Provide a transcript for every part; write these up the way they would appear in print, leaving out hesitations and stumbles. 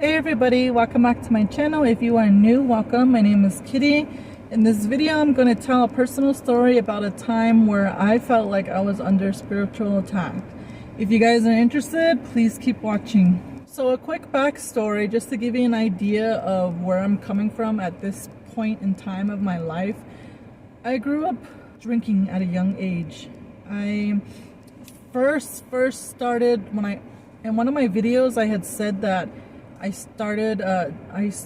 Hey everybody, welcome back to my channel. If you are new, welcome. My name is Kitty. In this video, I'm going to tell a personal story about a time where I felt like I was under spiritual attack. If you guys are interested, please keep watching. So a quick backstory, just to give you an idea of where I'm coming from at this point in time of my life. I grew up drinking at a young age. I first started in one of my videos, I had said that I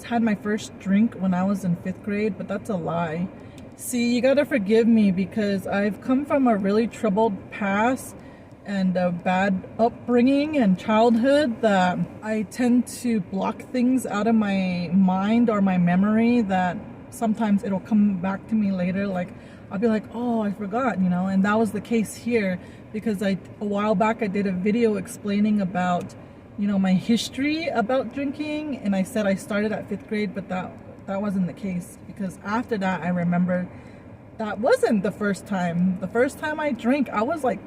had my first drink when I was in 5th grade, but that's a lie. See, you gotta forgive me because I've come from a really troubled past and a bad upbringing and childhood that I tend to block things out of my mind or my memory that sometimes it'll come back to me later. Like, I'll be like, oh, I forgot, and that was the case here because a while back I did a video explaining about my history about drinking, and I said I started at 5th grade, but that wasn't the case because after that I remember that wasn't the first time. The first time I drank, I was like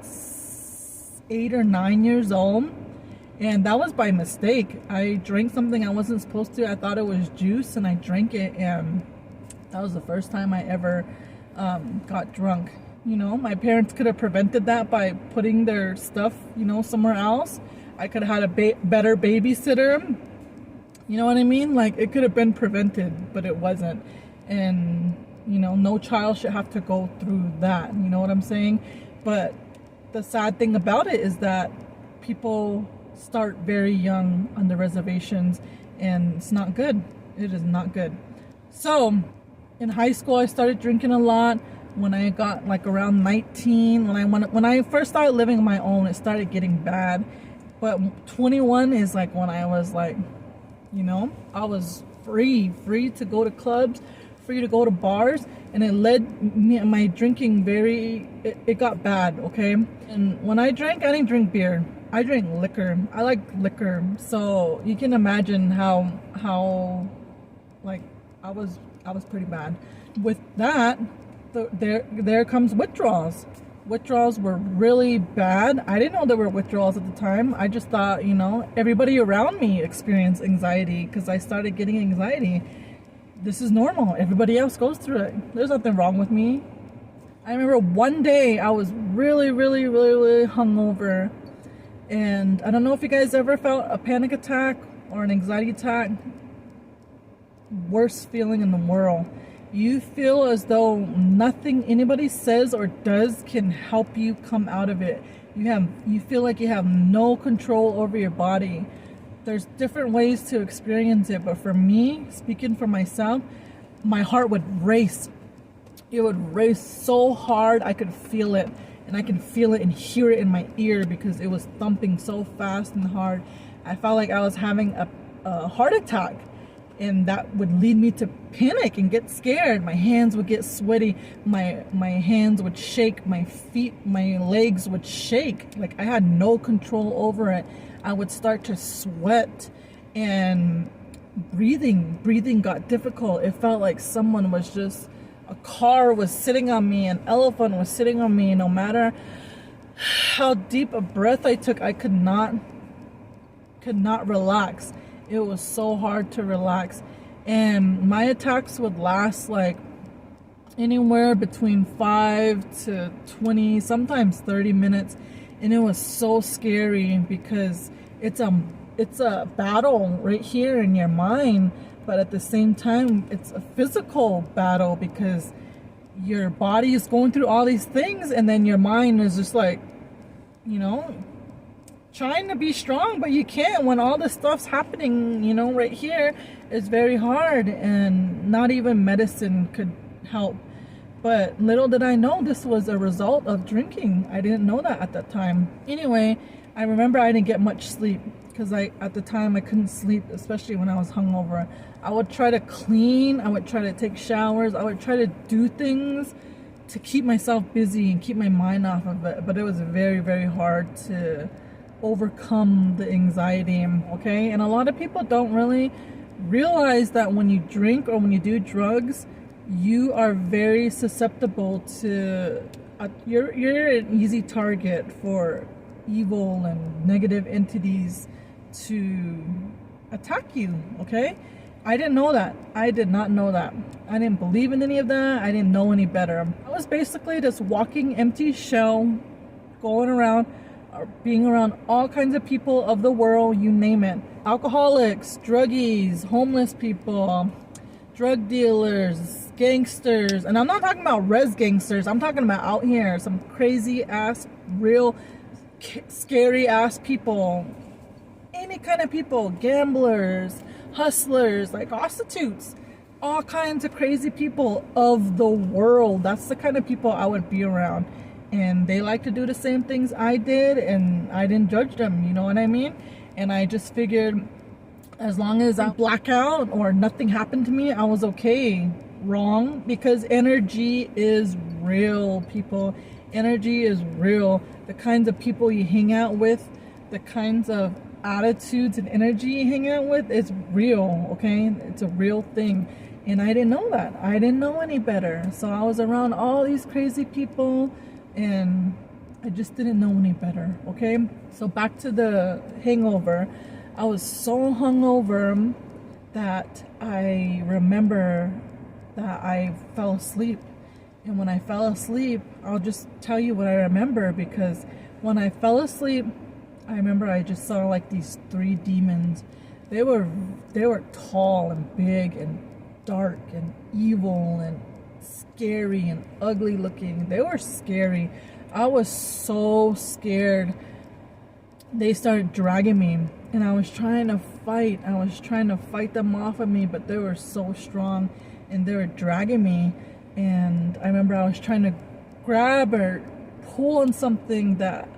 8 or 9 years old, and that was by mistake. I drank something I wasn't supposed to. I thought it was juice and I drank it, and that was the first time I ever got drunk. My parents could have prevented that by putting their stuff somewhere else. I could have had a better babysitter. You know what I mean? Like, it could have been prevented, but it wasn't. And, no child should have to go through that. You know what I'm saying? But the sad thing about it is that people start very young on the reservations, and it's not good. It is not good. So, in high school, I started drinking a lot. When I got like around 19, when I first started living on my own, it started getting bad. But 21 is like when I was like, I was free to go to clubs, free to go to bars, and it led me, my drinking it got bad, okay? And when I drank, I didn't drink beer. I drank liquor. I like liquor. So you can imagine how like I was pretty bad. With that, there comes withdrawals. Withdrawals were really bad. I didn't know there were withdrawals at the time. I just thought, everybody around me experienced anxiety because I started getting anxiety. This is normal. Everybody else goes through it. There's nothing wrong with me. I remember one day I was really hungover. And I don't know if you guys ever felt a panic attack or an anxiety attack. Worst feeling in the world. You feel as though nothing anybody says or does can help you come out of it. You feel like you have no control over your body. There's different ways to experience it, but for me, speaking for myself, my heart would race. It would race so hard I could feel it, and I can feel it and hear it in my ear because it was thumping so fast and hard. I felt like I was having a heart attack. And that would lead me to panic and get scared. My hands would get sweaty. My hands would shake. My feet, my legs would shake. Like I had no control over it. I would start to sweat, and breathing got difficult. It felt like a car was sitting on me, an elephant was sitting on me. No matter how deep a breath I took, I could not relax. It was so hard to relax, and my attacks would last like anywhere between 5 to 20, sometimes 30 minutes, and it was so scary because it's a battle right here in your mind, but at the same time it's a physical battle because your body is going through all these things, and then your mind is just like, trying to be strong, but you can't when all this stuff's happening, right here. It's very hard, and not even medicine could help. But little did I know this was a result of drinking. I didn't know that at that time. Anyway, I remember I didn't get much sleep because at the time I couldn't sleep, especially when I was hungover. I would try to clean, I would try to take showers, I would try to do things to keep myself busy and keep my mind off of it, but it was very hard to overcome the anxiety, okay? And a lot of people don't really realize that when you drink or when you do drugs, you are very susceptible to you're an easy target for evil and negative entities to attack you, okay? I didn't know that. I did not know that. I didn't believe in any of that. I didn't know any better. I was basically just walking empty shell, going around, being around all kinds of people of the world, you name it. Alcoholics, druggies, homeless people, drug dealers, gangsters. And I'm not talking about res gangsters. I'm talking about out here, some crazy ass, real scary ass people. Any kind of people, gamblers, hustlers, like prostitutes, all kinds of crazy people of the world. That's the kind of people I would be around. And they like to do the same things I did, and I didn't judge them, you know what I mean? And I just figured as long as I black out or nothing happened to me, I was okay. Wrong, because energy is real, people. Energy is real. The kinds of people you hang out with, the kinds of attitudes and energy you hang out with, it's real, okay? It's a real thing. And I didn't know that. I didn't know any better. So I was around all these crazy people and I just didn't know any better, okay? So back to the hangover. I was so hungover that I remember that I fell asleep. And when I fell asleep, I'll just tell you what I remember, because when I fell asleep, I remember I just saw like these 3 demons. They were tall and big and dark and evil and scary and ugly looking. They were scary. I was so scared. They started dragging me and I was trying to fight. I was trying to fight them off of me, but they were so strong and they were dragging me. And I remember I was trying to grab or pull on something that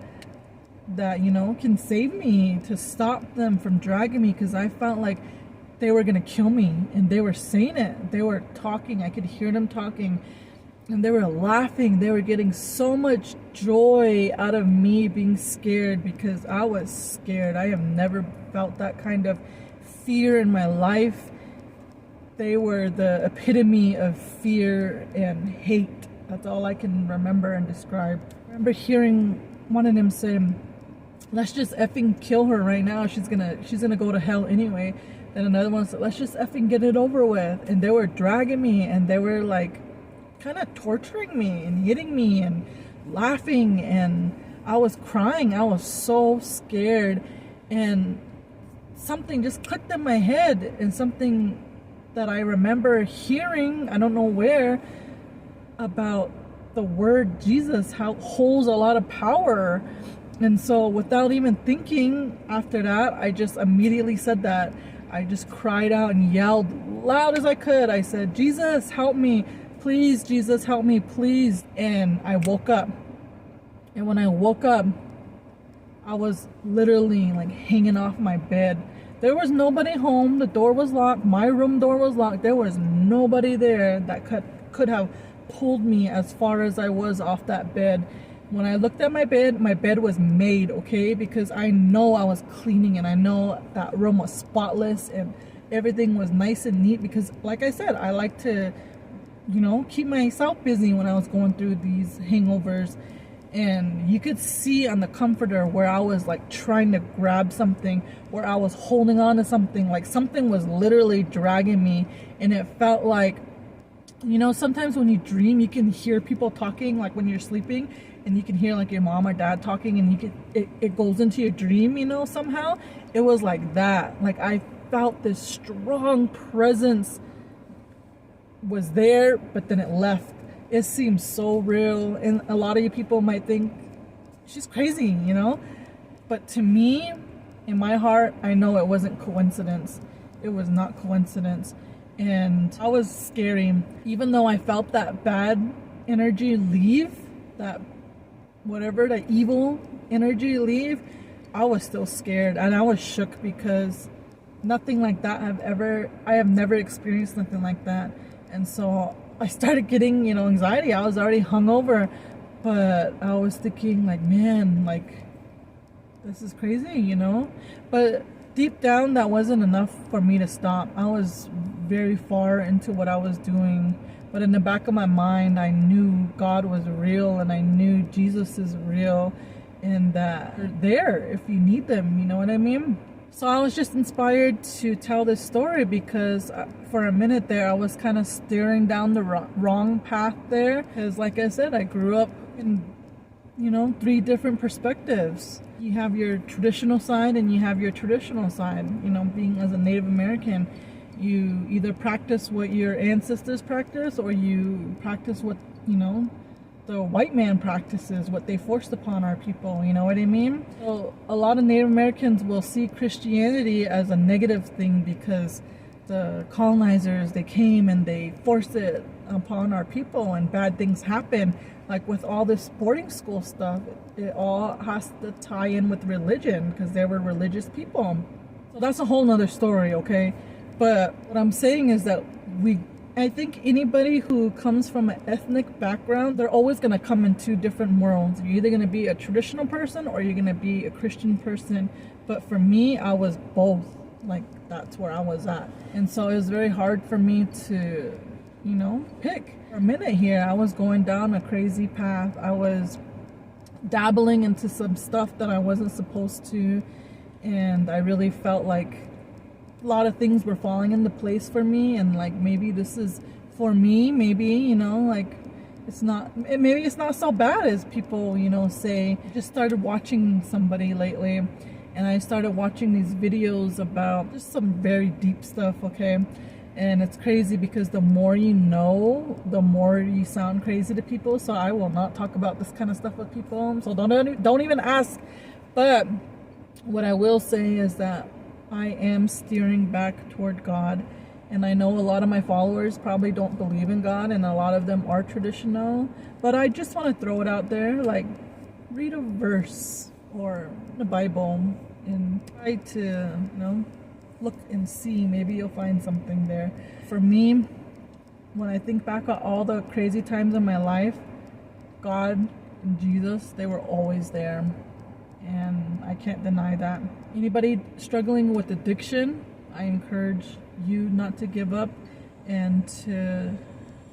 you know can save me, to stop them from dragging me, because I felt like they were gonna kill me. And they were saying it. They were talking. I could hear them talking. And they were laughing. They were getting so much joy out of me being scared, because I was scared. I have never felt that kind of fear in my life. They were the epitome of fear and hate. That's all I can remember and describe. I remember hearing one of them say, "Let's just effing kill her right now. She's gonna go to hell anyway." Then another one said, "Let's just effing get it over with." And they were dragging me and they were like kind of torturing me and hitting me and laughing, and I was crying. I was so scared, and something just clicked in my head, and something that I remember hearing, I don't know where, about the word Jesus, how it holds a lot of power. And so without even thinking, after that, I just immediately said that. I just cried out and yelled loud as I could. I said, "Jesus, help me. Please, Jesus, help me, please." And I woke up. And when I woke up, I was literally like hanging off my bed. There was nobody home. The door was locked. My room door was locked. There was nobody there that could have pulled me as far as I was off that bed. When I looked at my bed was made, okay? Because I know I was cleaning, and I know that room was spotless and everything was nice and neat, because like I said, I like to, you know, keep myself busy when I was going through these hangovers. And you could see on the comforter where I was like trying to grab something, where I was holding on to something, like something was literally dragging me. And it felt like, you know, sometimes when you dream, you can hear people talking, like when you're sleeping, and you can hear like your mom or dad talking, and you can it goes into your dream, you know, somehow. It was like that. Like I felt this strong presence was there, but then it left. It seems so real, and a lot of you people might think she's crazy, you know, but to me, in my heart, I know it wasn't coincidence. It was not coincidence. And I was scary. Even though I felt that bad energy leave, that whatever, that evil energy leave, I was still scared, and I was shook, because nothing like that I have never experienced nothing like that. And so I started getting, you know, anxiety. I was already hungover, but I was thinking like, man, like this is crazy, you know? But deep down, that wasn't enough for me to stop. I was very far into what I was doing, but in the back of my mind, I knew God was real, and I knew Jesus is real, and that they're there if you need them, you know what I mean? So I was just inspired to tell this story because for a minute there I was kind of steering down the wrong path there, because like I said, I grew up in, you know, 3 different perspectives. You have your traditional side and you have your traditional side. You know, being as a Native American, you either practice what your ancestors practice, or you practice what, you know, the white man practices, what they forced upon our people, you know what I mean? So a lot of Native Americans will see Christianity as a negative thing because the colonizers, they came and they forced it upon our people and bad things happen. Like with all this boarding school stuff, it all has to tie in with religion because they were religious people. So that's a whole nother story, okay? But what I'm saying is that I think anybody who comes from an ethnic background, they're always going to come in 2 different worlds. You're either going to be a traditional person or you're going to be a Christian person. But for me, I was both. Like, that's where I was at. And so it was very hard for me to, you know, pick. For a minute here, I was going down a crazy path. I was dabbling into some stuff that I wasn't supposed to. And I really felt like a lot of things were falling into place for me, and like maybe this is for me, maybe, you know, like maybe it's not so bad as people, you know, say. I just started watching somebody lately, and I started watching these videos about just some very deep stuff, okay? And it's crazy because the more you know, the more you sound crazy to people. So I will not talk about this kind of stuff with people, so don't even ask. But what I will say is that I am steering back toward God, and I know a lot of my followers probably don't believe in God, and a lot of them are traditional, but I just want to throw it out there, like, read a verse or the Bible and try to, you know, look and see, maybe you'll find something there. For me, when I think back on all the crazy times in my life, God and Jesus, they were always there. And I can't deny that. Anybody struggling with addiction, I encourage you not to give up and to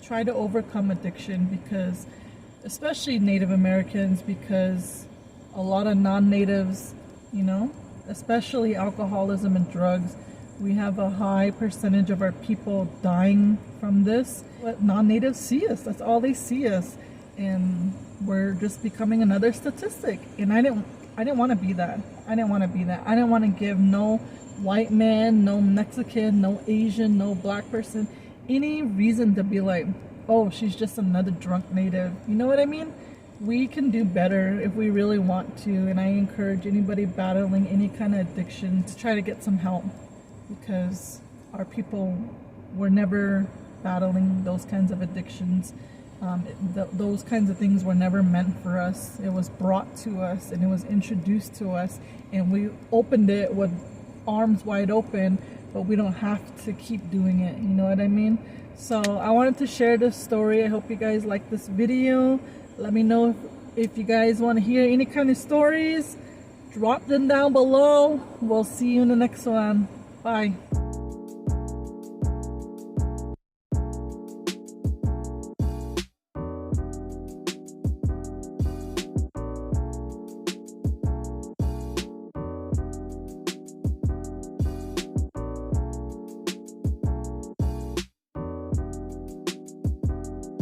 try to overcome addiction, because especially Native Americans, because a lot of non-natives, you know, especially alcoholism and drugs, we have a high percentage of our people dying from this. But non-natives see us, that's all they see us, and we're just becoming another statistic. And I didn't want to be that. I didn't want to be that. I didn't want to give no white man, no Mexican, no Asian, no black person any reason to be like, oh, she's just another drunk native. You know what I mean? We can do better if we really want to. And I encourage anybody battling any kind of addiction to try to get some help, because our people were never battling those kinds of addictions. Those kinds of things were never meant for us. It was brought to us and it was introduced to us, and we opened it with arms wide open, but we don't have to keep doing it. You know what I mean? So I wanted to share this story. I hope you guys like this video. Let me know if you guys want to hear any kind of stories. Drop them down below. We'll see you in the next one. Bye.